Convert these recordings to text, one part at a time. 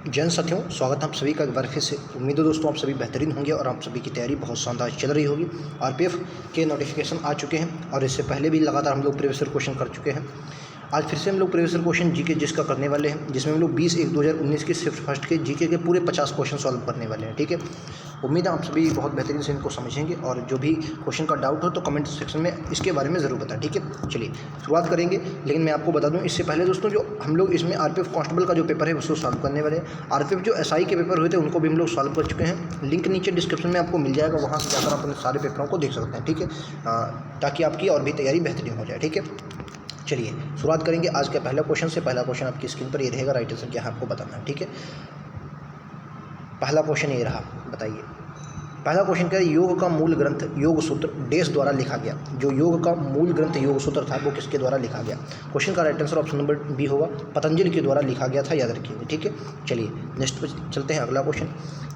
जैन साथियों, स्वागत है आप सभी का एक बार फिर से। उम्मीद है दोस्तों आप सभी बेहतरीन होंगे और आप सभी की तैयारी बहुत शानदार चल रही होगी। आरपीएफ के नोटिफिकेशन आ चुके हैं और इससे पहले भी लगातार हम लोग प्रीवियस ईयर क्वेश्चन कर चुके हैं। आज फिर से हम लोग प्रीवियस ईयर क्वेश्चन जीके जिसका करने वाले हैं, जिसमें हम लोग 20/1/2019 के शिफ्ट फर्स्ट के जीके के पूरे 50 क्वेश्चन सॉल्व करने वाले हैं। ठीक है, उम्मीद है आप सभी बहुत बेहतरीन से इनको समझेंगे और जो भी क्वेश्चन का डाउट हो तो कमेंट सेक्शन में इसके बारे में ज़रूर बताएं। ठीक है, चलिए शुरुआत करेंगे। लेकिन मैं आपको बता दूं इससे पहले दोस्तों, जो हम लोग इसमें आरपीएफ कांस्टेबल का जो पेपर है उसको सॉल्व करने वाले हैं। आरपीएफ जो एसआई के पेपर हुए थे उनको भी हम लोग सॉल्व कर चुके हैं। लिंक नीचे डिस्क्रिप्शन में आपको मिल जाएगा, वहाँ से जाकर आप अपने सारे पेपरों को देख सकते हैं। ठीक है, ताकि आपकी और भी तैयारी बेहतरीन हो जाए। ठीक है, चलिए शुरुआत करेंगे आज के पहला क्वेश्चन से। पहला क्वेश्चन आपकी स्क्रीन पर ये रहेगा, राइट आंसर क्या है आपको बताना है। ठीक है, पहला क्वेश्चन ये रहा, बताइए। पहला क्वेश्चन क्या है, योग का मूल ग्रंथ योग सूत्र डैश द्वारा लिखा गया। जो योग का मूल ग्रंथ योग सूत्र था वो किसके द्वारा लिखा गया? क्वेश्चन का right answer option number B होगा, पतंजलि के द्वारा लिखा गया था, याद रखिएगा। ठीक है, चलिए नेक्स्ट पे चलते हैं। अगला क्वेश्चन,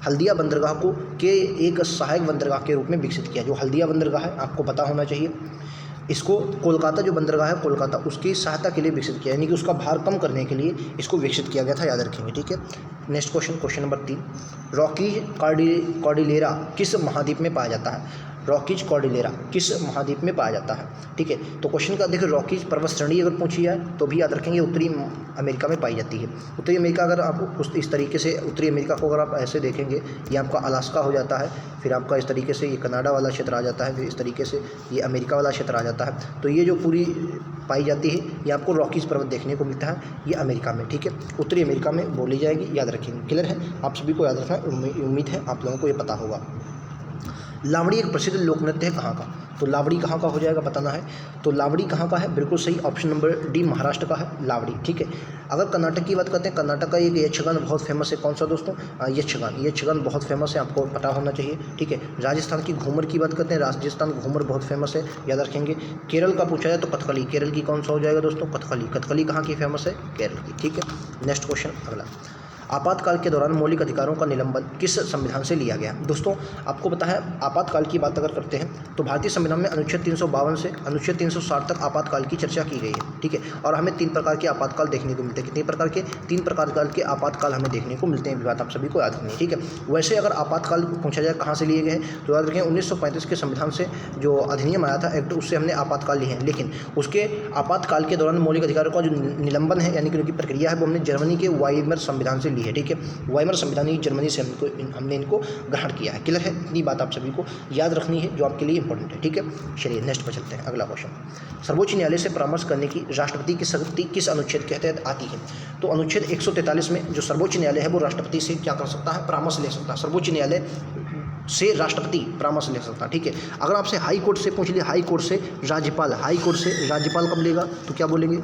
हल्दिया बंदरगाह को के एक सहायक बंदरगाह के रूप में विकसित किया। जो हल्दिया बंदरगाह है आपको पता होना चाहिए, इसको कोलकाता जो बंदरगाह है कोलकाता उसकी सहायता के लिए विकसित किया, यानी कि उसका भार कम करने के लिए इसको विकसित किया गया था, याद रखेंगे। ठीक है, next question, question number 3, Rockies Cordillera किस महाद्वीप में पाया जाता है? रॉकीज कॉर्डिलेरा किस महाद्वीप में पाया जाता है? ठीक है, तो क्वेश्चन का देखिए, रॉकीज पर्वत श्रेणी अगर पूछी जाए तो भी याद रखेंगे उत्तरी अमेरिका में पाई जाती है। उत्तरी अमेरिका अगर आप इस तरीके से उत्तरी अमेरिका को अगर आप ऐसे देखेंगे, ये आपका अलास्का हो जाता है, फिर आपका इस तरीके से ये कनाडा वाला क्षेत्र आ जाता है, फिर इस तरीके से ये अमेरिका वाला क्षेत्र आ जाता है। तो ये जो पूरी पाई जाती है ये आपको रॉकीज पर्वत देखने को मिलता है, ये अमेरिका में। ठीक है, उत्तरी अमेरिका में बोली जाएगी, याद रखेंगे। क्लियर है, आप सभी को याद रखना, उम्मीद है आप लोगों को ये पता होगा। लावड़ी एक प्रसिद्ध लोक नृत्य है कहाँ का? तो लावड़ी कहाँ का हो जाएगा बताना है। तो लावड़ी कहाँ का है? बिल्कुल सही, ऑप्शन नंबर डी महाराष्ट्र का है लावड़ी। ठीक है, अगर कर्नाटक की बात करते हैं, कर्नाटक का एक यक्षगान बहुत फेमस है। कौन सा दोस्तों? यक्षगान बहुत फेमस है, आपको पता होना चाहिए। ठीक है, राजस्थान की घूमर की बात करते हैं, राजस्थान घूमर बहुत फेमस है, याद रखेंगे। केरल का पूछा जाए तो कथकली, केरल की कौन सा हो जाएगा दोस्तों? कथकली कहाँ की फेमस है? केरल की। ठीक है, नेक्स्ट क्वेश्चन अगला, आपातकाल के दौरान मौलिक अधिकारों का निलंबन किस संविधान से लिया गया? दोस्तों आपको पता है, आपातकाल की बात अगर करते हैं तो भारतीय संविधान में अनुच्छेद 352 से अनुच्छेद 360 तक आपातकाल की चर्चा की गई है। ठीक है, और हमें 3 प्रकार के आपातकाल देखने को मिलते हैं। कितने प्रकार के? 3 प्रकार के आपातकाल हमें देखने को मिलते हैं। बात आप सभी को याद रखनी है। ठीक है, वैसे अगर आपातकाल पूछा जाए कहाँ से लिए गए हैं तो याद रखें 1935 के संविधान से जो अधिनियम आया था एक्ट, उससे हमने आपातकाल लिए हैं। लेकिन उसके आपातकाल के दौरान मौलिक अधिकारों का जो निलंबन है यानी कि उनकी प्रक्रिया है वो हमने जर्मनी के वाइमर संविधान से ली है। ठीक है, वाइमर संविधान जर्मनी से हमने इनको ग्रहण किया है। क्लियर है, इतनी बात आप सभी को याद रखनी है जो आपके लिए इंपॉर्टेंट है। ठीक है, चलिए नेक्स्ट पर चलते हैं। अगला क्वेश्चन, सर्वोच्च न्यायालय से परामर्श करने की राष्ट्रपति की शक्ति किस अनुच्छेद के तहत आती है? तो अनुच्छेद 143 में जो सर्वोच्च न्यायालय है वो राष्ट्रपति से क्या कर सकता है? परामर्श ले सकता है। सर्वोच्च न्यायालय से राष्ट्रपति परामर्श ले सकता है। ठीक है, अगर आपसे हाई कोर्ट से पूछ लिया, हाई कोर्ट से राज्यपाल कब लेगा तो क्या बोलेंगे?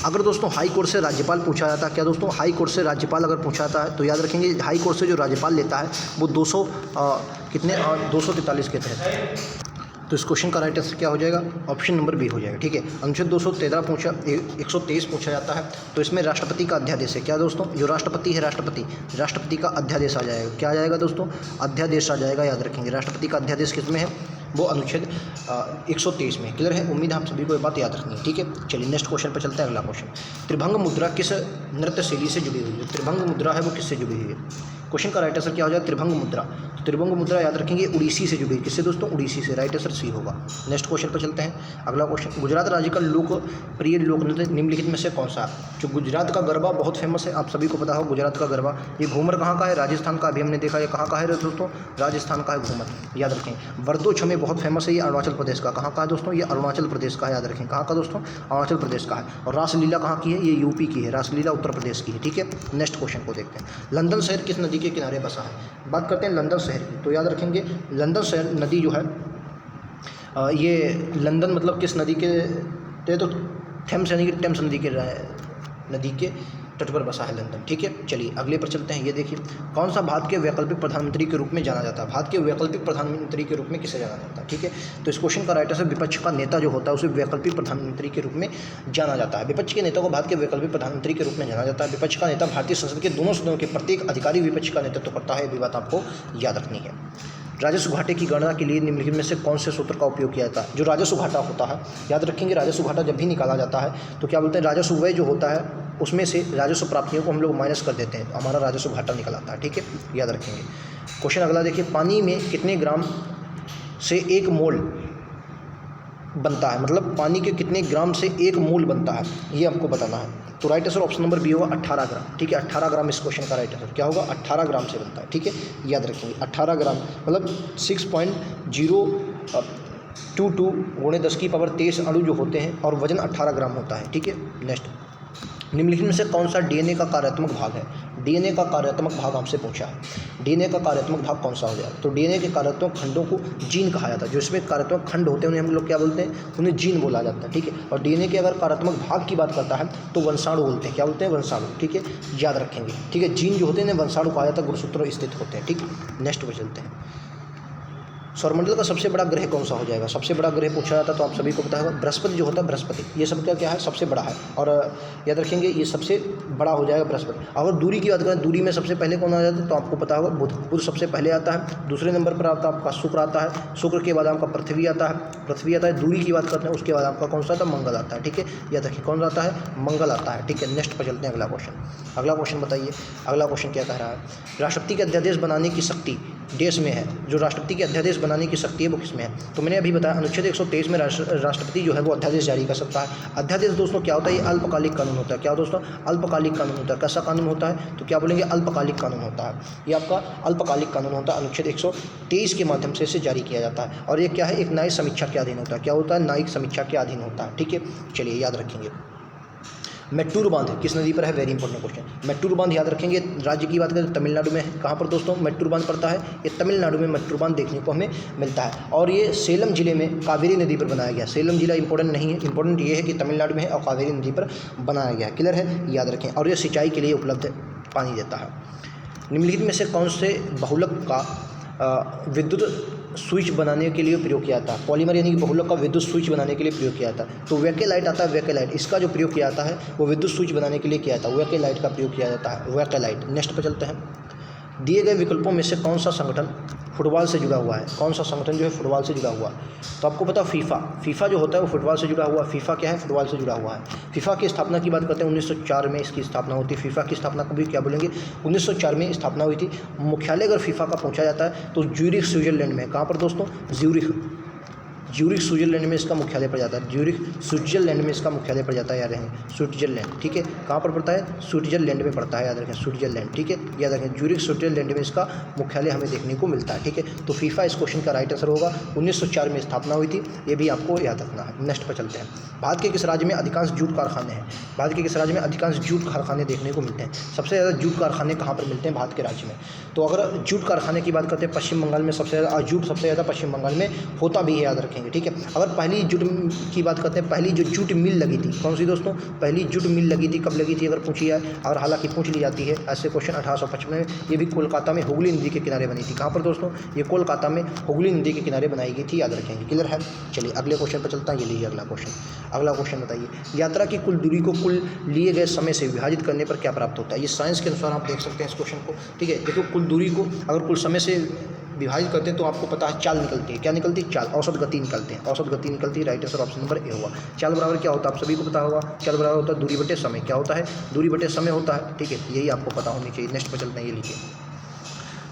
अगर दोस्तों हाई कोर्ट से राज्यपाल पूछा जाता है, क्या दोस्तों हाई कोर्ट से राज्यपाल अगर पूछा जाता है तो याद रखेंगे हाई कोर्ट से जो राज्यपाल लेता है वो 243 के तहत। तो इस क्वेश्चन का राइट आंसर क्या हो जाएगा? ऑप्शन नंबर बी हो जाएगा। ठीक है, अनुच्छेद 123 पूछा जाता है तो इसमें राष्ट्रपति का अध्यादेश है। क्या दोस्तों? जो राष्ट्रपति है, राष्ट्रपति का अध्यादेश आ जाएगा। क्या आ जाएगा दोस्तों? अध्यादेश आ जाएगा, याद रखेंगे। राष्ट्रपति का अध्यादेश किस में है? वो अनुच्छेद 123 में। क्लियर है, उम्मीद है आप सभी को ये बात याद रखनी है। ठीक है, चलिए नेक्स्ट क्वेश्चन पर चलते हैं। अगला क्वेश्चन, त्रिभंग मुद्रा किस नृत्य शैली से जुड़ी हुई है? त्रिभंग मुद्रा है वो किससे जुड़ी हुई है? क्वेश्चन का राइट आंसर क्या हो जाए? त्रिभंग मुद्रा। तो त्रिभंग मुद्रा याद रखेंगे उड़ीसी से जुड़ी। किससे दोस्तों? उड़ीसी से। राइट आंसर सी होगा। नेक्स्ट क्वेश्चन पर चलते हैं। अगला क्वेश्चन, गुजरात राज्य का लोकप्रिय लोक नृत्य निम्नलिखित में से कौन सा? जो गुजरात का गरबा बहुत फेमस है, आप सभी को पता हो गुजरात का गरबा। ये घूमर कहाँ का है? राजस्थान का। अभी हमने देखा ये कहाँ का है दोस्तों? राजस्थान का है घूमर, याद रखें। वर्दो छमे बहुत फेमस है, ये अरुणाचल प्रदेश का। कहाँ का है दोस्तों? ये अरुणाचल प्रदेश का है, याद रखें। कहाँ का दोस्तों? अरुणाचल प्रदेश का है। और रासलीला कहाँ की है? ये यूपी की है। रासलीला उत्तर प्रदेश की है। ठीक है, नेक्स्ट क्वेश्चन को देखते हैं। लंदन शहर किस नदी के किनारे बसा है? बात करते हैं लंदन शहर की, तो याद रखेंगे लंदन शहर नदी जो है ये लंदन मतलब किस नदी के? तो थेम्स यानी कि टेम्स नदी के तट पर बसा है लंदन। ठीक है, चलिए अगले पर चलते हैं। ये देखिए, कौन सा भारत के वैकल्पिक प्रधानमंत्री के रूप में जाना जाता है? भारत के वैकल्पिक प्रधानमंत्री के रूप में किसे जाना जाता है? ठीक है, तो इस क्वेश्चन का राइट आंसर विपक्ष का नेता जो होता है उसे वैकल्पिक प्रधानमंत्री के रूप में जाना जाता है। विपक्ष के नेता को भारत के वैकल्पिक प्रधानमंत्री के रूप में जाना जाता है। विपक्ष का नेता भारतीय संसद के दोनों सदनों के प्रत्येक अधिकारी विपक्ष का नेतृत्व करता है। ये भी बात आपको याद रखनी है। राजस्व घाटे की गणना के लिए निम्नलिखित में से कौन से सूत्र का उपयोग किया जाता है? जो राजस्व घाटा होता है, याद रखेंगे राजस्व घाटा जब भी निकाला जाता है तो क्या बोलते हैं? राजस्व व्यय जो होता है उसमें से राजस्व प्राप्तियों को हम लोग माइनस कर देते हैं, तो हमारा राजस्व घाटा निकल आता है। ठीक है, याद रखेंगे। क्वेश्चन अगला देखिए, पानी में कितने ग्राम से 1 मोल बनता है, मतलब पानी के कितने ग्राम से 1 मोल बनता है, ये हमको बताना है। तो right answer option number B होगा 18 ग्राम। ठीक है, 18 ग्राम इस क्वेश्चन का राइट आंसर क्या होगा, 18 ग्राम से बनता है। ठीक है, याद रखेंगे 18 ग्राम मतलब 6.022 × 10⁻23 अणु जो होते हैं और वजन 18 ग्राम होता है। ठीक है, नेक्स्ट, निम्नलिखित में से कौन सा डीएनए का कार्यात्मक भाग है। डीएनए का कार्यात्मक भाग आपसे पूछा है, डीएनए का कार्यात्मक भाग कौन सा हो गया। तो डीएनए के कार्यात्मक खंडों को जीन कहा जाता है, जो इसमें कार्यात्मक खंड होते हैं उन्हें हम लोग क्या बोलते हैं, उन्हें जीन बोला जाता है। ठीक है, और डीएनए के अगर कार्यात्मक भाग की बात करता है तो वंशाणु बोलते हैं, क्या बोलते हैं, वंशाणु। ठीक है, याद रखेंगे। ठीक है, जीन जो होते हैं वंशाणु कहा जाता है, गुणसूत्रों स्थित होते हैं। ठीक, नेक्स्ट पे चलते हैं। सौरमंडल का सबसे बड़ा ग्रह कौन सा हो जाएगा। सबसे बड़ा ग्रह पूछा जाता है तो आप सभी को पता होगा बृहस्पति जो होता है, बृहस्पति ये सब क्या है, सबसे बड़ा है। और याद रखेंगे ये सबसे बड़ा हो जाएगा बृहस्पति। अगर दूरी की बात करें, दूरी में सबसे पहले कौन आ जाता है तो आपको पता होगा बुध। बुध सबसे पहले आता है, दूसरे नंबर पर आता है आपका शुक्र आता है, शुक्र के बाद आपका पृथ्वी आता है, पृथ्वी आता है। दूरी की बात करते हैं उसके बाद आपका कौन सा आता है, मंगल आता है। ठीक है, याद रखिए कौन सा आता है, मंगल आता है। ठीक है, नेक्स्ट पर चलते हैं। अगला क्वेश्चन, अगला क्वेश्चन बताइए, अगला क्वेश्चन क्या कह रहा है। राष्ट्रपति के अध्यादेश बनाने की शक्ति देश में है, जो राष्ट्रपति के अध्यादेश बनाने की शक्ति है वो किसमें है। तो मैंने अभी बताया अनुच्छेद 123 में राष्ट्रपति जो है वो अध्यादेश जारी कर सकता है। अध्यादेश दोस्तों क्या होता है, ये अल्पकालिक कानून होता है। क्या दोस्तों, अल्पकालिक कानून होता है। कैसा कानून होता है तो क्या बोलेंगे, अल्पकालिक कानून होता है। ये आपका अल्पकालिक कानून होता है, अनुच्छेद 123 के माध्यम से इसे जारी किया जाता है। और ये क्या है, एक न्यायिक समीक्षा के अधीन होता है। क्या होता है, न्यायिक समीक्षा के अधीन होता है। ठीक है, चलिए याद रखेंगे। मेट्टूर बांध किस नदी पर है, वेरी इंपॉर्टेंट क्वेश्चन। मेट्टूर बांध याद रखेंगे, राज्य की बात करें तमिलनाडु में है। कहाँ पर दोस्तों मेट्टूर बांध पड़ता है, ये तमिलनाडु में मेट्टूर बांध देखने को हमें मिलता है। और ये सेलम जिले में कावेरी नदी पर बनाया गया। सेलम जिला इंपॉर्टेंट नहीं है, इंपॉर्टेंट ये है कि तमिलनाडु में है और कावेरी नदी पर बनाया गया। क्लियर है, याद रखें। और ये सिंचाई के लिए उपलब्ध पानी देता है। निम्नलिखित में से कौन से बहुलक का विद्युत स्विच बनाने के लिए प्रयोग किया जाता है। पॉलीमर यानी कि बहुलक का विद्युत स्विच बनाने के लिए प्रयोग किया जाता है। तो वेकेलाइट आता है, वेकेलाइट इसका जो प्रयोग किया जाता है वो विद्युत स्विच बनाने के लिए किया जाता है। वेकेलाइट का प्रयोग किया जाता है, वेकेलाइट। नेक्स्ट पर चलते हैं। दिए गए विकल्पों में से कौन सा संगठन फुटबॉल से जुड़ा हुआ है, कौन सा संगठन जो है फुटबॉल से जुड़ा हुआ है। तो आपको पता फीफा, फीफा जो होता है वो फुटबॉल से जुड़ा हुआ है। फीफा क्या है, फुटबॉल से जुड़ा हुआ है। फीफा की स्थापना की बात करते हैं 1904 में इसकी स्थापना होती है। फीफा की स्थापना कभी क्या बोलेंगे, 1904 में स्थापना हुई थी। मुख्यालय अगर फीफा का पूछा जाता है तो ज्यूरिख स्विट्जरलैंड में। कहाँ पर दोस्तों, ज्यूरिख स्विट्जरलैंड में इसका मुख्यालय पड़ जाता है। ज्यूरिख स्विट्जरलैंड में इसका मुख्यालय पड़ जाता है, याद रखें स्विट्जरलैंड। ठीक है, कहाँ पर पड़ता है, स्विट्जरलैंड में पड़ता है, याद रखें स्विट्जरलैंड। ठीक है, याद रखें ज्यूरिख स्विट्जरलैंड में इसका मुख्यालय हमें देखने को मिलता है। ठीक है, तो फीफा इस क्वेश्चन का राइट आंसर होगा। 1904 में स्थापना हुई थी, ये भी आपको याद रखना है। नेक्स्ट पर चलते हैं। भारत के किस राज्य में अधिकांश जूट कारखाने हैं। भारत के किस राज्य में अधिकांश जूट कारखाने देखने को मिलते हैं। सबसे ज़्यादा जूट कारखाने कहाँ पर मिलते हैं, भारत के राज्य में। तो अगर जूट कारखाने की बात करते हैं, पश्चिम बंगाल में सबसे ज़्यादा, जूट सबसे ज़्यादा पश्चिम बंगाल में होता भी है, याद रखेंगे। ठीक है, अगर पहली जूट की बात करते हैं, पहली जो जूट मिल लगी थी कौन सी दोस्तों, पहली जूट मिल लगी थी कब लगी थी अगर पूछी है, और हालांकि पूछ ली जाती है ऐसे क्वेश्चन 1855 में। ये भी कोलकाता में हुगली नदी के किनारे बनी थी। कहाँ पर दोस्तों, ये कोलकाता में हुगली नदी के किनारे बनाई गई थी, याद रखेंगे। क्लियर है, चलिए अगले क्वेश्चन पर चलता है। ये लीजिए अगला क्वेश्चन। अगला क्वेश्चन बताइए, यात्रा की कुल दूरी को कुल लिए गए समय से विभाजित करने पर क्या प्राप्त होता है। ये साइंस के अनुसार आप देख सकते हैं इस क्वेश्चन को। ठीक है, देखो कुल दूरी को अगर कुल समय से विभाजित करते हैं तो आपको पता है चाल निकलती है। क्या निकलती है, चाल, औसत गति निकलते हैं, औसत गति निकलती है। Right answer option number A होगा। चाल बराबर क्या होता है, आप सभी को पता होगा। चाल बराबर होता है दूरी बटे समय। क्या होता है, दूरी बटे समय होता है। ठीक है, यही आपको पता होनी चाहिए। नेक्स्ट पर चलते हैं, ये लीजिए।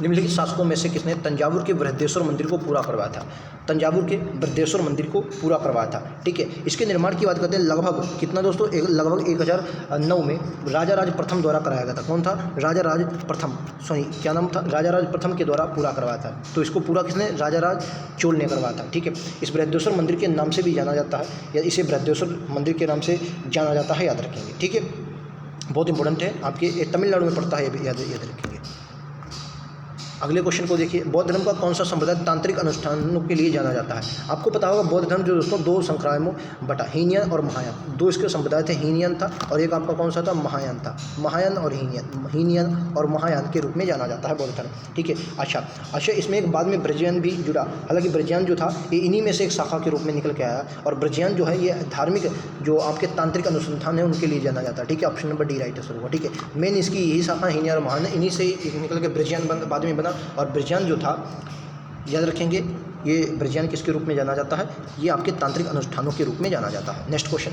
निम्नलिखित शासकों में से किसने तंजावुर के बृहदेश्वर मंदिर को पूरा करवाया था। तंजावुर के बृहदेश्वर मंदिर को पूरा करवाया था। ठीक है, इसके निर्माण की बात करते हैं लगभग कितना दोस्तों, लगभग 1009 में राजा राज प्रथम द्वारा कराया गया था। कौन था, राजा राज प्रथम, सॉरी क्या नाम था, राजा राज प्रथम के द्वारा पूरा करवाया था। तो इसको पूरा किसने, राजा राज चोल ने करवाया था। ठीक है, इस बृहदेश्वर मंदिर के नाम से भी जाना जाता है, या इसे बृहदेश्वर मंदिर के नाम से जाना जाता है, याद रखेंगे। ठीक है, बहुत इंपॉर्टेंट है, आपके तमिलनाडु में पड़ता है, याद रखेंगे। अगले क्वेश्चन को देखिए, बौद्ध धर्म का कौन सा संप्रदाय तांत्रिक अनुष्ठानों के लिए जाना जाता है। आपको पता होगा बौद्ध धर्म जो दोस्तों दो संप्रदायों में बटा, हीनयान और महायान। दो इसके संप्रदाय थे, हीनयान था और एक आपका कौन सा था, महायान था। महायान और हीनयान, हीनयान और महायान के रूप में जाना जाता है बौद्ध धर्म। ठीक है, अच्छा इसमें एक बाद में ब्रजयान भी जुड़ा। हालांकि ब्रजयान जो था ये इन्हीं में से एक शाखा के रूप में निकल के आया, और ब्रजयान जो है ये धार्मिक जो आपके तांत्रिक अनुसंधान है उनके लिए जाना जाता है। ठीक है, option number D right answer होगा। ठीक है, मेन इसकी यही शाखा हीनयान और महायान, इन्हीं से निकल के ब्रजयान बाद में बना। और ब्रजयान जो था, याद रखेंगे, ये ब्रजयान किसके रूप में जाना जाता है, ये आपके तांत्रिक अनुष्ठानों के रूप में जाना जाता है। नेक्स्ट क्वेश्चन,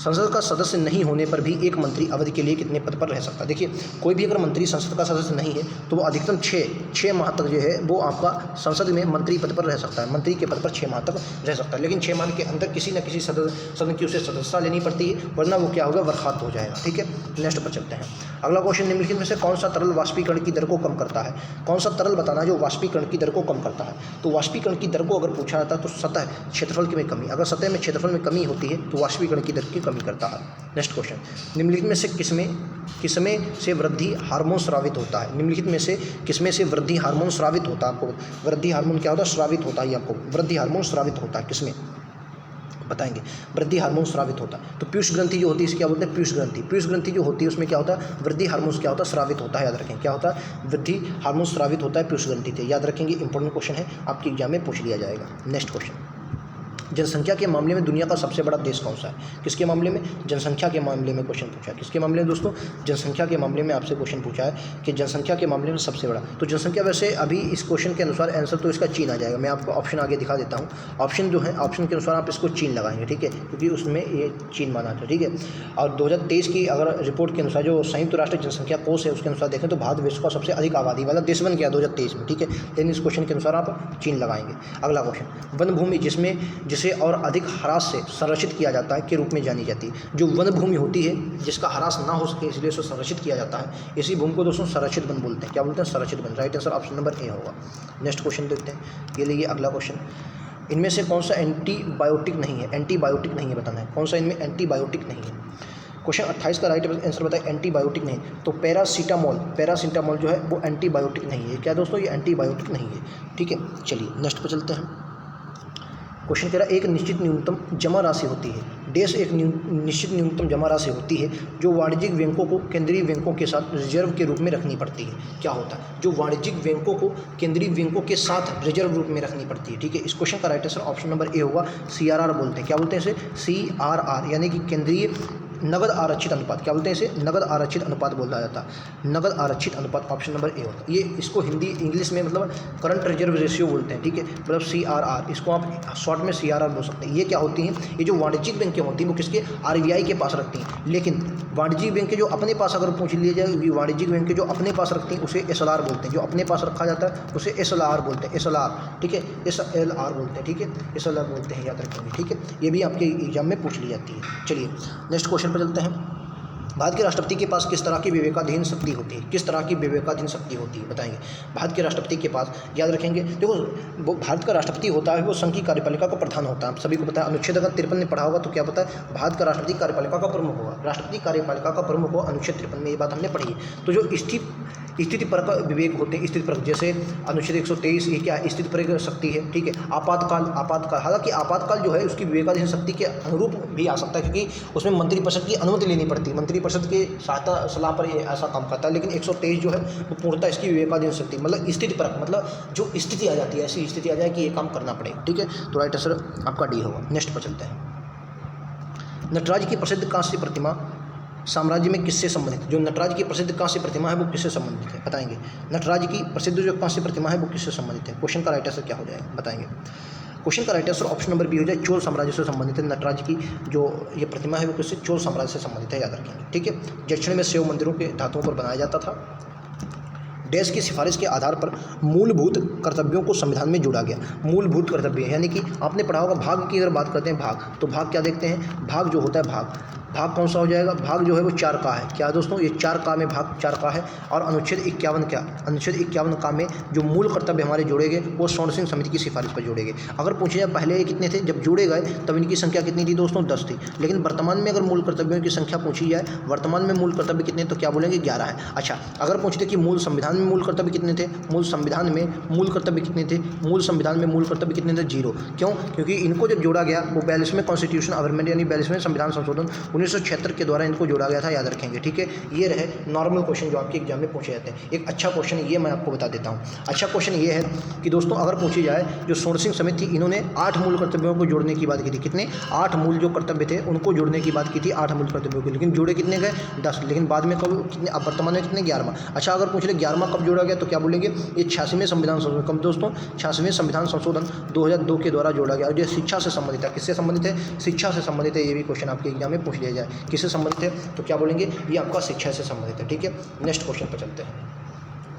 संसद का सदस्य नहीं होने पर भी एक मंत्री अवधि के लिए कितने पद पर रह सकता है। देखिए कोई भी अगर मंत्री संसद का सदस्य नहीं है तो वो अधिकतम 6 माह तक जो है वो आपका संसद में मंत्री पद पर रह सकता है, मंत्री के पद पर 6 माह तक रह सकता है। लेकिन 6 माह के अंदर किसी न किसी सदन की उसे सदस्यता लेनी पड़ती है, वरना वो क्या होगा, बर्खास्त हो जाएगा। ठीक है, नेक्स्ट पर चलते हैं। अगला क्वेश्चन, निम्नलिखित में से कौन सा तरल वाष्पीकरण की दर को कम करता है। कौन सा तरल बताना जो वाष्पीकरण की दर को कम करता है। तो वाष्पीकरण की दर को अगर पूछा जाता है तो सतह क्षेत्रफल में कमी, अगर सतह में क्षेत्रफल में कमी होती है तो वाष्पीकरण की दर की कमी करता है। नेक्स्ट क्वेश्चन, निम्नलिखित में से किसमें से वृद्धि हार्मोन स्रावित होता है। निम्नलिखित में से किसमें से वृद्धि हार्मोन स्रावित होता है। आपको वृद्धि हार्मोन क्या होता है, स्रावित होता है। आपको वृद्धि हार्मोन स्रावित होता है, किसमें बताएंगे, वृद्धि हार्मोन स्रावित होता है। तो पीयूष ग्रंथि जो होती है इसे क्या बोलते हैं, पीयूष ग्रंथि। पीयूष ग्रंथि जो होती है उसमें क्या होता है, वृद्धि हार्मोन क्या होता है, स्रावित होता है। याद रखें क्या होता है, वृद्धि हार्मोन स्रावित होता है पीयूष ग्रंथि से। याद रखेंगे, इंपॉर्टेंट क्वेश्चन है, आपके एग्जाम में पूछ लिया जाएगा। नेक्स्ट क्वेश्चन, जनसंख्या के मामले में दुनिया का सबसे बड़ा देश कौन सा है। किसके मामले में, जनसंख्या के मामले में क्वेश्चन पूछा है। किसके मामले में दोस्तों, जनसंख्या के मामले में आपसे क्वेश्चन पूछा है कि जनसंख्या के मामले में सबसे बड़ा। तो जनसंख्या वैसे अभी इस क्वेश्चन के अनुसार आंसर तो इसका चीन आ जाएगा। मैं आपको ऑप्शन आगे दिखा देता हूँ। ऑप्शन जो है, ऑप्शन के अनुसार आप इसको चीन लगाएंगे, ठीक है, क्योंकि उसमें ये चीन माना था। ठीक है, और 2023 की अगर रिपोर्ट के अनुसार जो संयुक्त राष्ट्र जनसंख्या कोष है उसके अनुसार देखें तो भारत विश्व का सबसे अधिक आबादी वाला देश बन गया 2023 में। ठीक है, लेकिन इस क्वेश्चन के अनुसार आप चीन लगाएंगे। अगला क्वेश्चन, वन भूमि जिसे और अधिक ह्रास से संरक्षित किया जाता है के रूप में जानी जाती है। जो वन भूमि होती है जिसका ह्रास ना हो सके इसलिए उसे संरक्षित किया जाता है, इसी भूमि को दोस्तों संरक्षित वन बोलते हैं। क्या बोलते हैं, संरक्षित वन। Right answer option number A होगा। नेक्स्ट क्वेश्चन देखते हैं, ये लिए अगला क्वेश्चन, इनमें से कौन सा एंटीबायोटिक नहीं है। एंटीबायोटिक नहीं है बताना है, कौन सा इनमें एंटीबायोटिक नहीं है। क्वेश्चन 28 का राइट आंसर बताए, एंटीबायोटिक नहीं। तो पैरासीटामोल जो है वो एंटीबायोटिक नहीं है। क्या दोस्तों, ये एंटीबायोटिक नहीं है। ठीक है, चलिए नेक्स्ट पर चलते हैं। क्वेश्चन कह रहा है, एक निश्चित न्यूनतम जमा राशि होती है। देश एक निश्चित न्यूनतम जमा राशि होती है जो वाणिज्यिक बैंकों को केंद्रीय बैंकों के साथ रिजर्व के रूप में रखनी पड़ती है। क्या होता है, जो वाणिज्यिक बैंकों को केंद्रीय बैंकों के साथ रिजर्व रूप में रखनी पड़ती है। ठीक है, इस क्वेश्चन का right answer option number A होगा। CRR बोलते हैं। क्या बोलते हैं इसे, CRR, यानी कि केंद्रीय नगद आरक्षित अनुपात। क्या बोलते हैं इसे, नगद आरक्षित अनुपात बोला जाता है। नगद आरक्षित अनुपात ऑप्शन नंबर ए होता है। ये इसको हिंदी इंग्लिश में मतलब करंट रिजर्व रेशियो बोलते हैं। ठीक है, मतलब CRR, इसको आप शॉर्ट में CRR बोल सकते हैं। ये क्या होती हैं, ये जो वाणिज्यिक बैंकें होती हैं वो किसके, RBI के पास रखती हैं। लेकिन वाणिज्यिक बैंक जो अपने पास अगर पूछ लिया जाए, वाणिज्यिक बैंक जो अपने पास रखती हैं उसे SLR बोलते हैं। जो अपने पास रखा जाता है उसे SLR बोलते हैं, SLR। ठीक है, SLR बोलते हैं। ठीक है, SLR बोलते हैं, याद रखेंगे। ठीक है, ये भी आपके एग्जाम में पूछ ली जाती है। चलिए नेक्स्ट क्वेश्चन पर चलते हैं। भारत के राष्ट्रपति के पास किस तरह की विवेकाधीन शक्ति होती है। किस तरह की विवेकाधीन शक्ति होती है बताएंगे। भारत के राष्ट्रपति के पास, याद रखेंगे, देखो वो भारत का राष्ट्रपति होता है वो संघ की कार्यपालिका का प्रधान होता है। आप सभी को पता है, अनुच्छेद अगर 53 में पढ़ा होगा तो क्या पता है, भारत का राष्ट्रपति कार्यपालिका का प्रमुख होगा। राष्ट्रपति कार्यपालिका का प्रमुख हो, अनुच्छेद 53 में ये बात हमने पढ़ी है। तो जो स्थिति परक विवेक होते हैं, स्थिति परक, जैसे अनुच्छेद 123 ये क्या है, स्थिति परक शक्ति है। ठीक है, आपातकाल, हालांकि आपातकाल जो है उसकी विवेकाधीन शक्ति के अनुरूप भी आ सकता है, क्योंकि उसमें मंत्रिपरिषद की अनुमति लेनी पड़ती है, मंत्रिपरिषद के सहायता सलाह पर ये ऐसा काम करता है। लेकिन 123 जो है वो पूर्णतः इसकी विवेकाधीन शक्ति, मतलब स्थिति परक, मतलब जो स्थिति आ जाती है, ऐसी स्थिति आ जाए कि ये काम करना पड़ेगा। ठीक है, तो राइट आंसर आपका डी होगा। नेक्स्ट पर चलते हैं। नटराज की प्रसिद्ध कांस्य प्रतिमा साम्राज्य में किससे संबंधित है। जो नटराज की प्रसिद्ध कांस्य प्रतिमा है वो किससे संबंधित है बताएंगे। नटराज की प्रसिद्ध जो कांस्य प्रतिमा है वो किससे संबंधित है। क्वेश्चन का राइट आंसर क्या हो जाएगा बताएंगे। क्वेश्चन का right answer option number B हो जाए, चोल साम्राज्य से संबंधित है। नटराज की जो ये प्रतिमा है वो किससे, चोल साम्राज्य से संबंधित है, याद रखेंगे। ठीक है, दक्षिण में शिव मंदिरों के धातुओं पर बनाया जाता था। देश की सिफारिश के आधार पर मूलभूत कर्तव्यों को संविधान में जोड़ा गया। मूलभूत कर्तव्य यानी कि आपने पढ़ा होगा, भाग की अगर बात करते हैं, भाग, तो भाग क्या देखते हैं, भाग जो होता है, भाग कौन सा हो जाएगा, भाग जो है वो 4 का है। क्या दोस्तों, ये 4 का में भाग 4 का है। और अनुच्छेद 51 क्या, अनुच्छेद 51 का में जो मूल कर्तव्य हमारे जोड़े गए वो स्वर्ण सिंह समिति की सिफारिश पर जोड़े गए। अगर पूछे जाए पहले ये कितने थे, जब जोड़े गए तब इनकी संख्या कितनी थी दोस्तों, 10 थी। लेकिन वर्तमान में अगर मूल कर्तव्यों की संख्या पूछी जाए, वर्तमान में मूल कर्तव्य कितने, तो क्या बोलेंगे 11 है। अच्छा, अगर पूछते कि मूल संविधान में मूल कर्तव्य कितने थे, मूल संविधान में मूल कर्तव्य कितने थे, मूल संविधान में मूल कर्तव्य कितने थे, 0। क्यों, क्योंकि इनको जब जोड़ा गया वो 42वें कॉन्स्टिट्यूशन अमेंडमेंट यानी 42वें संविधान संशोधन 1976 के द्वारा इनको जोड़ा गया था, याद रखेंगे। ठीक है, ये रहे नॉर्मल क्वेश्चन जो आपके एग्जाम में पूछे जाते हैं। एक अच्छा क्वेश्चन ये मैं आपको बता देता हूँ। अच्छा क्वेश्चन ये है कि दोस्तों अगर पूछी जाए, जो स्वर्ण सिंह समिति थी इन्होंने 8 मूल कर्तव्यों को जोड़ने की बात की थी। कितने, 8 मूल जो कर्तव्य थे उनको जोड़ने की बात की थी, 8 मूल कर्तव्यों को। लेकिन जोड़े कितने गए, 10। लेकिन बाद में कब कितने, अब वर्तमान में कितने, 11वां। अच्छा, अगर पूछ ले 11वां नामा कब जोड़ा गया, तो क्या बोलेंगे ये 86वें संविधान संशोधन, कब दोस्तों 86वें संविधान संशोधन 2002 के द्वारा जोड़ा गया। और ये शिक्षा से संबंधित है, किससे संबंधित है, शिक्षा से संबंधित है। ये भी क्वेश्चन आपके एग्जाम में पूछ लिया जाए, किससे संबंधित है, तो क्या बोलेंगे ये आपका शिक्षा से संबंधित है। ठीक है, नेक्स्ट क्वेश्चन पर चलते हैं।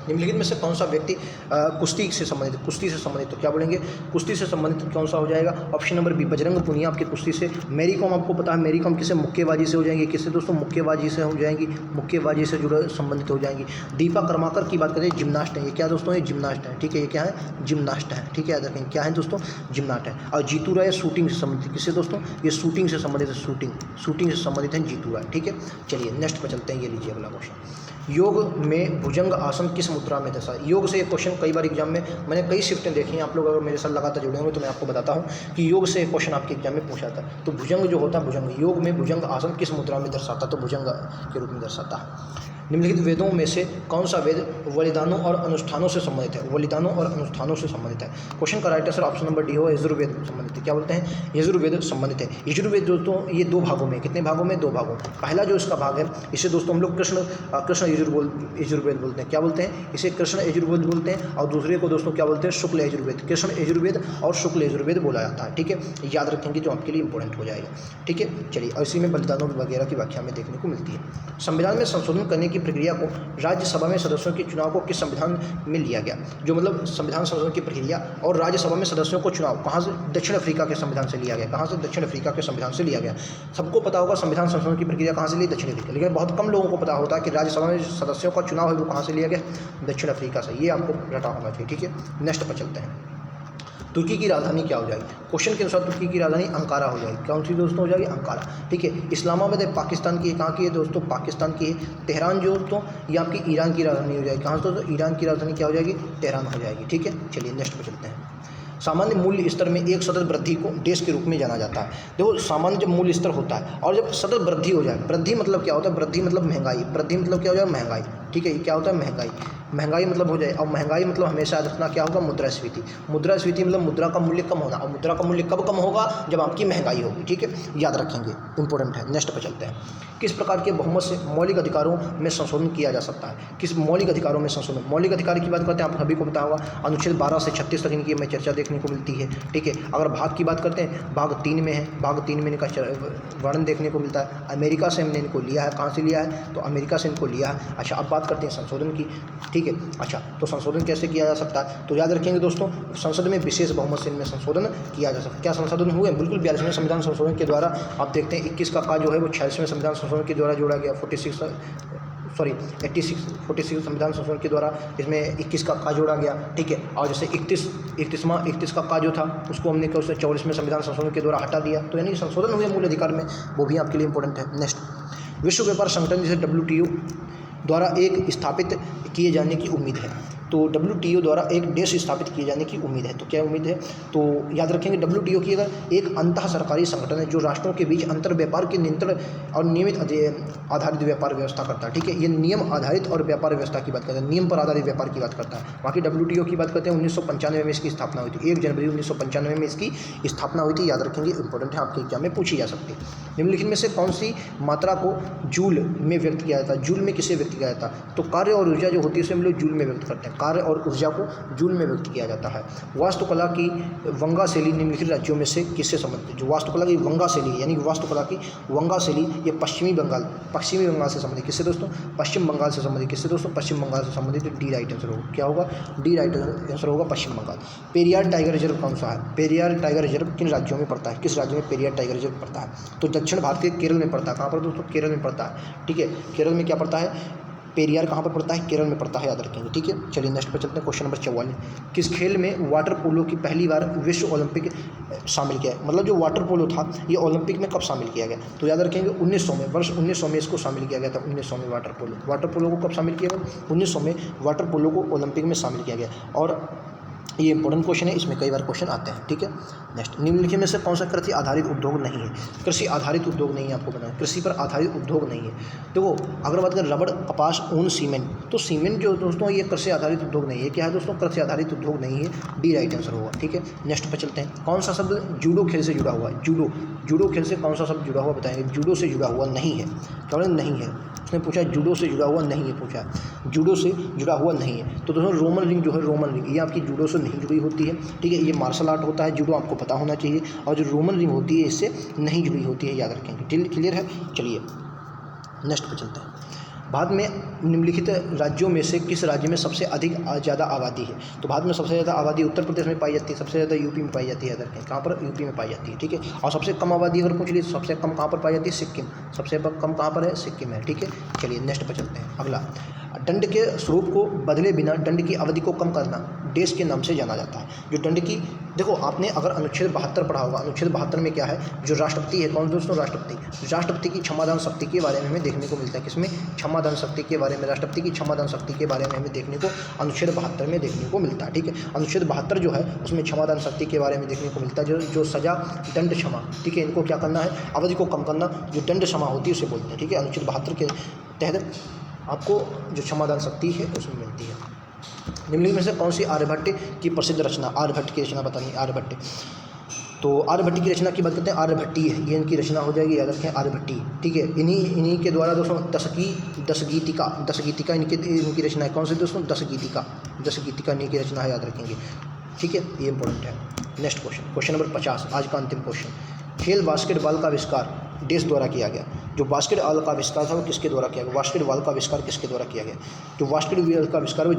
निम्नलिखित में से कौन सा व्यक्ति कुश्ती से संबंधित, कुश्ती से संबंधित, तो क्या बोलेंगे कुश्ती से संबंधित कौन सा हो जाएगा, option number B Bajrang Punia आपके कुश्ती से। मैरी कॉम आपको पता है, मैरी कॉम किसे मुक्केबाजी से हो जाएंगी, किससे दोस्तों मुक्केबाजी से हो जाएंगी, मुक्केबाजी से जुड़े संबंधित हो जाएंगी। दीपा कर्माकर की बात करें, जिम्नास्ट है, ये क्या दोस्तों ये जिम्नास्ट है। ठीक है, ये क्या है, जिम्नास्ट है। ठीक है, याद रखें क्या है दोस्तों, जिम्नास्ट है। और जीतू राय शूटिंग से संबंधित, किससे दोस्तों ये शूटिंग से संबंधित है, शूटिंग से संबंधित है जीतू राय। ठीक है, चलिए नेक्स्ट पर चलते हैं। ये लीजिए अगला क्वेश्चन, योग में भुजंग आसन किस मुद्रा में दर्शा। योग से एक क्वेश्चन कई बार एग्जाम में मैंने कई शिफ्टें देखी हैं, आप लोग अगर मेरे साथ लगातार जुड़े होंगे तो मैं आपको बताता हूं कि योग से एक क्वेश्चन आपके एग्जाम में पूछा था। तो भुजंग जो होता है, भुजंग योग में भुजंग आसन किस मुद्रा में दर्शाता, तो भुजंग के रूप में दर्शाता है। निम्नलिखित वेदों में से कौन सा वेद बलिदानों और अनुष्ठानों से संबंधित है, बलिदानों और अनुष्ठानों से संबंधित है। क्वेश्चन का right answer option number D हो, यजुर्वेद संबंधित है। क्या बोलते हैं, यजुर्वेद संबंधित है। यजुर्वेद दोस्तों ये दो भागों में, कितने भागों में, दो भागों। पहला जो इसका भाग है इसे दोस्तों हम लोग कृष्ण यजुर्वेद बोलते हैं। क्या बोलते हैं, इसे कृष्ण यजुर्वेद बोलते हैं। और दूसरे को दोस्तों क्या बोलते हैं, शुक्ल यजुर्वेद। कृष्ण यजुर्वेद और शुक्ल यजुर्वेद बोला जाता है। ठीक है, याद रखेंगे जो आपके लिए इंपॉर्टेंट हो जाएगा। ठीक है, चलिए, और इसी में बलिदानों वगैरह की व्याख्या में देखने को मिलती है। संविधान में संशोधन करने की प्रक्रिया को राज्यसभा में सदस्यों के चुनाव को किस संविधान में लिया गया, जो मतलब संविधान संशोधन की प्रक्रिया और राज्यसभा में सदस्यों को चुनाव कहाँ से, दक्षिण अफ्रीका के संविधान से लिया गया। कहाँ से, दक्षिण अफ्रीका के संविधान से लिया गया। सबको पता होगा संविधान संशोधन की प्रक्रिया कहाँ से ली, दक्षिण अफ्रीका, लेकिन बहुत कम लोगों को पता होता है कि राज्यसभा में सदस्यों का चुनाव है वो कहाँ से लिया गया, दक्षिण अफ्रीका से। ये आपको रटा होना चाहिए। ठीक है, नेक्स्ट पर चलते हैं। तुर्की की राजधानी क्या हो जाएगी, क्वेश्चन के अनुसार तुर्की की राजधानी अंकारा हो जाएगी। कौन सी दोस्तों हो जाएगी, अंकारा। ठीक है, इस्लामाबाद है पाकिस्तान की, कहाँ की है दोस्तों, पाकिस्तान की है। तेहरान जो दोस्तों ये आपकी ईरान की राजधानी हो जाएगी। कहाँ से दोस्तों, ईरान की राजधानी क्या हो जाएगी, तेहरान हो जाएगी। ठीक है, चलिए नेक्स्ट पर चलते हैं। सामान्य मूल्य स्तर में एक सतत वृद्धि को देश के रूप में जाना जाता है। देखो सामान्य जब मूल्य स्तर होता है और जब सतत वृद्धि हो जाए, वृद्धि मतलब क्या होता है, वृद्धि मतलब महंगाई, वृद्धि मतलब क्या हो जाए, महंगाई। ठीक है, ये क्या होता है, महंगाई, महंगाई मतलब हो जाए। और महंगाई मतलब हमेशा याद रखना क्या होगा, मुद्रास्फीति। मुद्रास्फीति मतलब मुद्रा का मूल्य कम होना, और मुद्रा का मूल्य कब कम होगा, जब आपकी महंगाई होगी। ठीक है, याद रखेंगे, इंपॉर्टेंट है। नेक्स्ट पर चलते हैं। किस प्रकार के बहुमत से मौलिक अधिकारों में संशोधन किया जा सकता है, किस मौलिक अधिकारों में संशोधन, मौलिक अधिकार की बात करते हैं, आप सभी को पता होगा अनुच्छेद 12 से 36 तक इनकी में चर्चा देखने को मिलती है। ठीक है, अगर भाग की बात करते हैं, भाग 3 में है, भाग 3 में इनका वर्णन देखने को मिलता है। अमेरिका से हमने इनको लिया है, कहाँ से लिया है, तो अमेरिका से इनको लिया है। अच्छा, अब बात करते हैं संशोधन की। ठीक है, अच्छा तो संशोधन कैसे किया जा सकता है, तो याद रखेंगे दोस्तों, संसद में विशेष बहुमत से इनमें संशोधन किया जा सकता है। क्या संशोधन हुए, बिल्कुल 42वें संविधान संशोधन के द्वारा। आप देखते हैं 21 का जो है वो 46वें संविधान संशोधन के द्वारा जोड़ा गया, 46 संविधान संशोधन के द्वारा इसमें 21 का जोड़ा गया। ठीक है, और जैसे 31 का जो था उसको हमने क्या 44वें संविधान संशोधन के द्वारा हटा दिया। तो यानी संशोधन हुए मूल अधिकार में, वो भी आपके लिए इंपॉर्टेंट है। नेक्स्ट, विश्व व्यापार संगठन जिसे WTO द्वारा एक स्थापित किए जाने की उम्मीद है, तो WTO द्वारा एक देश स्थापित किए जाने की उम्मीद है। तो क्या उम्मीद है, तो याद रखेंगे WTO की अगर एक अंतः सरकारी संगठन है जो राष्ट्रों के बीच अंतर व्यापार के नियंत्रण और नियमित आधारित व्यापार व्यवस्था करता है। ठीक है, ये नियम आधारित और व्यापार व्यवस्था की बात करता है, नियम पर आधारित व्यापार की बात करता है। बाकी WTO की बात करते हैं 1995 में इसकी स्थापना हुई थी, 1 जनवरी 1995 में इसकी स्थापना हुई थी। याद रखेंगे, इंपॉर्टेंट है, आपके एग्जाम में पूछी जा सकती है। निम्नलिखित में से कौन सी मात्रा को जूल में व्यक्त किया जाता है, जूल में किसे व्यक्त किया जाता है, तो कार्य और ऊर्जा जो होती है उसे हम लोग जूल में व्यक्त करते हैं, कार्य और ऊर्जा को जूल में व्यक्त किया जाता है। वास्तुकला की वंगा शैली निम्नलिखित राज्यों में से किससे संबंधित है, जो वास्तुकला की वंगा शैली यानी वास्तुकला की वंगा शैली ये पश्चिमी बंगाल से संबंधित, किससे दोस्तों, पश्चिम बंगाल से संबंधित, किससे दोस्तों, पश्चिम बंगाल से संबंधित। डी राइट आंसर होगा, क्या होगा, डी राइट आंसर होगा पश्चिम बंगाल। पेरियार टाइगर रिजर्व कौन सा है, पेरियार टाइगर रिजर्व किन राज्यों में पड़ता है, किस राज्य में पेरियार टाइगर रिजर्व पड़ता है, तो दक्षिण भारत के केरल में पड़ता है। कहाँ पर दोस्तों, केरल में पड़ता है। ठीक है, केरल में क्या पड़ता है, पेरियार कहाँ पर पड़ता है, केरल में पड़ता है, याद रखेंगे। ठीक है, चलिए नेक्स्ट पर चलते हैं। क्वेश्चन नंबर 44, किस खेल में वाटर पोलो की पहली बार विश्व ओलंपिक शामिल किया है, मतलब जो वाटर पोलो था ये ओलंपिक में कब शामिल किया गया, तो याद रखेंगे 1900 में, वर्ष 1900 में इसको शामिल किया गया था। 1900 में वाटर पोलो को कब शामिल किया गया, 1900 में वाटर पोलो को ओलंपिक में शामिल किया गया। और ये इंपॉर्टेंट क्वेश्चन है, इसमें कई बार क्वेश्चन आते हैं। ठीक है, नेक्स्ट, निम्नलिखित में से कौन सा कृषि आधारित उद्योग नहीं है, कृषि आधारित उद्योग नहीं है, आपको बताना कृषि पर आधारित उद्योग नहीं है। देखो अगर बात करें रबड़, कपास, ऊन, सीमेंट, तो सीमेंट जो दोस्तों ये कृषि आधारित उद्योग नहीं है। क्या है दोस्तों, कृषि आधारित उद्योग नहीं है, डी राइट आंसर होगा। ठीक है, नेक्स्ट पर चलते हैं। कौन सा शब्द जूडो खेल से जुड़ा हुआ है, जूडो खेल से कौन सा शब्द जुड़ा हुआ बताएंगे, जूडो से जुड़ा हुआ नहीं है, क्या नहीं है, उसने पूछा जूडो से जुड़ा हुआ नहीं है, पूछा जूडो से जुड़ा हुआ नहीं है। तो दोस्तों रोमन रिंग जो है, रोमन रिंग ये आपकी जूडो से नहीं जुड़ी होती है, ठीक है। ये मार्शल आर्ट होता है, जूडो आपको पता होना चाहिए, और जो रोमन रिंग होती है इससे नहीं जुड़ी होती है, याद रखेंगे। क्लियर है। चलिए नेक्स्ट पे चलते हैं। भारत में निम्नलिखित राज्यों में से किस राज्य में सबसे अधिक ज़्यादा आबादी है? तो भारत में सबसे ज़्यादा आबादी उत्तर प्रदेश में पाई जाती है, सबसे ज़्यादा यूपी में पाई जाती है। इधर कहाँ पर? यूपी में पाई जाती है, ठीक है। और सबसे कम आबादी अगर पूछ ली तो सबसे कम कहाँ पर पाई जाती है? सिक्किम। सबसे कम कहाँ पर है? सिक्किम है, ठीक है। चलिए नेक्स्ट पर चलते हैं। अगला, दंड के स्वरूप को बदले बिना दंड की अवधि को कम करना देश के नाम से जाना जाता है। जो दंड की, देखो आपने अगर अनुच्छेद 72 पढ़ा होगा, अनुच्छेद 72 में क्या है? जो राष्ट्रपति है, कौन दोस्तों? राष्ट्रपति की क्षमादान शक्ति के बारे में हमें देखने को मिलता है। किसमें? क्षमादान शक्ति के बारे में, राष्ट्रपति की क्षमादान शक्ति के बारे में हमें देखने को अनुच्छेद 72 में देखने को मिलता है, ठीक है। अनुच्छेद 72 जो है उसमें क्षमादान शक्ति के बारे में देखने को मिलता है। जो सजा, दंड, क्षमा, ठीक है, इनको क्या करना है? अवधि को कम करना, जो दंड क्षमा होती है उसे बोलते हैं, ठीक है। अनुच्छेद 72 के तहत आपको जो क्षमादान शक्ति है उसमें मिलती है। निम्नलिखित में से कौन सी आर्यभट्ट की प्रसिद्ध रचना? आर्यभट्ट की रचना बतानी। आर्यभट्ट, तो आर्यभट्ट की रचना की बात करते हैं, आर्यभट्टी है, ये इनकी रचना हो जाएगी, याद रखें आर्यभट्टी, ठीक है। इन्हीं के द्वारा दोस्तों दशगीतिका इनकी रचना है। कौन सी दोस्तों? दशगीतिका इन्हीं की रचना है, याद रखेंगे, ठीक है। ये इंपॉर्टेंट है। नेक्स्ट क्वेश्चन नंबर 50, आज का अंतिम क्वेश्चन। खेल बास्केटबॉल का आविष्कार देश द्वारा किया गया। जो बास्केटबॉल का आविष्कार था वो किसके द्वारा किया गया? बास्केटबॉल का आविष्कार किसके द्वारा किया गया? जो बास्केटबॉल का आविष्कार वो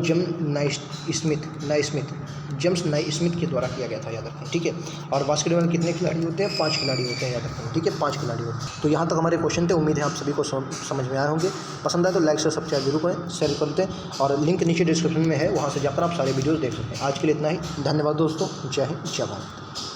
जेम्स नाइस्मिथ के द्वारा किया गया था, याद रखें, ठीक है। और बास्केटबॉल में कितने खिलाड़ी होते हैं? 5 खिलाड़ी होते हैं, याद रखें, ठीक है। 5 खिलाड़ी होते हैं। तो यहाँ तक हमारे क्वेश्चन थे। उम्मीद है आप सभी को समझ में आए होंगे। पसंद आए तो लाइक से सब्सक्राइब जरूर करें, शेयर करते हैं, और लिंक नीचे डिस्क्रिप्शन में है, वहाँ से जाकर आप सारे वीडियोज़ देख सकते हैं। आज के लिए इतना ही। धन्यवाद दोस्तों। जय हिंद, जय भारत।